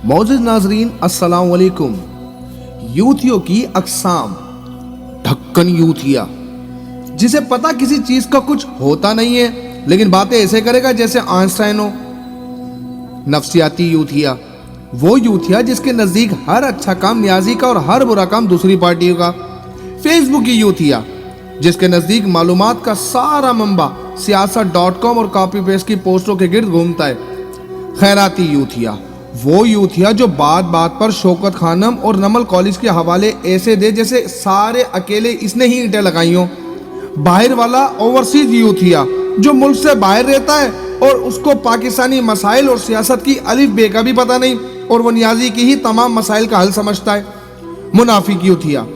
मोअज़्ज़िज़ नाज़रीन अस्सलाम वालेकुम। यूथियों की अक़साम। ढक्कन यूथिया, जिसे पता किसी चीज का कुछ होता नहीं है लेकिन बातें ऐसे करेगा जैसे आइंस्टाइन हो। नफ्सियाती यूथिया, वो यूथिया जिसके नजदीक हर अच्छा काम न्याजी का और हर बुरा काम दूसरी पार्टियों का। फेसबुक की यूथिया, जिसके नजदीक मालूमात का सारा मंबा सियासत.com और कॉपी पेस्ट की पोस्टों के गिर्द घूमता है। खैराती यूथिया, वो यूथिया जो बात बात पर शौकत खानम और नमल कॉलेज के हवाले ऐसे दे जैसे सारे अकेले इसने ही ईंटें लगाई हों। बाहर वाला ओवरसीज यूथिया, जो मुल्क से बाहर रहता है और उसको पाकिस्तानी मसाइल और सियासत की अलिफ बे का भी पता नहीं और वो नियाजी की ही तमाम मसाइल का हल समझता है। मुनाफिक यूथिया,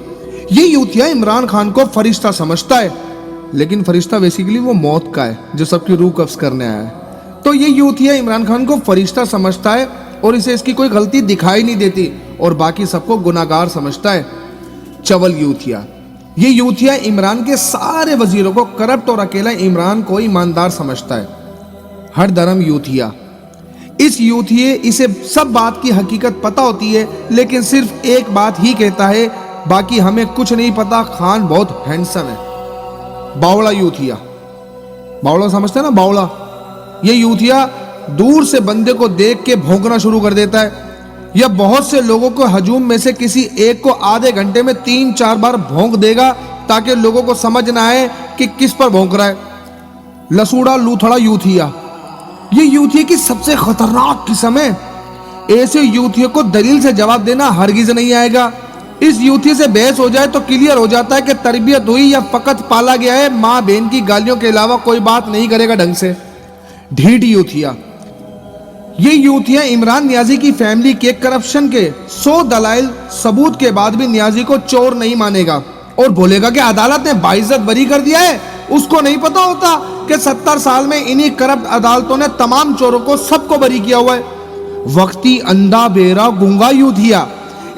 ये यूथिया इमरान खान को फरिश्ता समझता है, लेकिन फरिश्ता बेसिकली वो मौत का है जो सबकी रूह कब्ज करने आया है। तो ये यूथिया इमरान खान को फरिश्ता समझता है और इसे इसकी कोई गलती दिखाई नहीं देती और बाकी सबको गुनाहगार समझता है। चवल यूथिया, ये यूथिया इमरान के सारे वजीरों को करप्ट और अकेला इमरान को ईमानदार समझता है। हर धर्म यूथिया, इस यूथिये इसे सब बात की हकीकत पता होती है लेकिन सिर्फ एक बात ही कहता है, बाकी हमें कुछ नहीं पता, खान बहुत हैंडसम है। बावड़ा यूथिया, बावड़ा समझते हैं ना, बावड़ा। ये यूथिया दूर से बंदे को देख के भौंकना शुरू कर देता है। यह बहुत से लोगों को हजूम में से किसी एक को आधे घंटे में 3-4 बार भौंक देगा ताकि लोगों को समझ ना आए कि किस पर भौंक रहा है। लसूड़ा लूथड़ा यूथिया, ये यूथिया की सबसे खतरनाक किस्म है। ऐसे यूथिया को दलील से जवाब देना हरगिज नहीं आएगा। इस यूथिया से बहस हो जाए तो क्लियर हो जाता है कि तरबियत हुई या फकत पाला गया है। माँ बहन की गालियों के अलावा कोई बात नहीं करेगा ढंग से। ढीठ यूथिया, ये यूथिया इमरान नियाजी की फैमिली के करप्शन के 100 दलाइल सबूत के बाद भी नियाजी को चोर नहीं मानेगा और बोलेगा कि अदालत ने बाइज्जत बरी कर दिया है। उसको नहीं पता होता कि 70 साल में इन्हीं करप्ट अदालतों ने तमाम चोरों को सबको बरी किया हुआ है। वक्ती अंधा बेरा गूंगा यूथिया,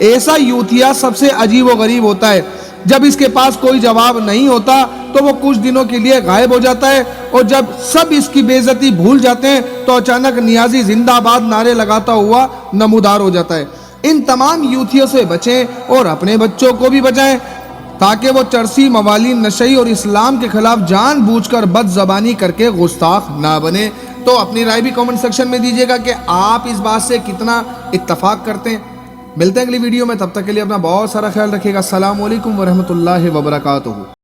ऐसा यूथिया सबसे अजीब व गरीब होता है। जब इसके पास कोई जवाब नहीं होता तो वो कुछ दिनों के लिए गायब हो जाता है और जब सब इसकी बेइज्जती भूल जाते हैं तो अचानक नियाजी जिंदाबाद नारे लगाता हुआ नमूदार हो जाता है। इन तमाम यूथियों से बचें और अपने बच्चों को भी बचाएं ताकि वो चरसी, मवाली, नशई और इस्लाम के खिलाफ जानबूझकर बदजबानी करके गुस्ताख ना बने। तो अपनी राय भी कमेंट सेक्शन में दीजिएगा कि आप इस बात से कितना इत्तफाक करते हैं। मिलते हैं अगली वीडियो में, तब तक के लिए अपना बहुत सारा ख्याल रखिएगा। अस्सलाम वालेकुम वरहमतुल्लाहि वबरकातुहू।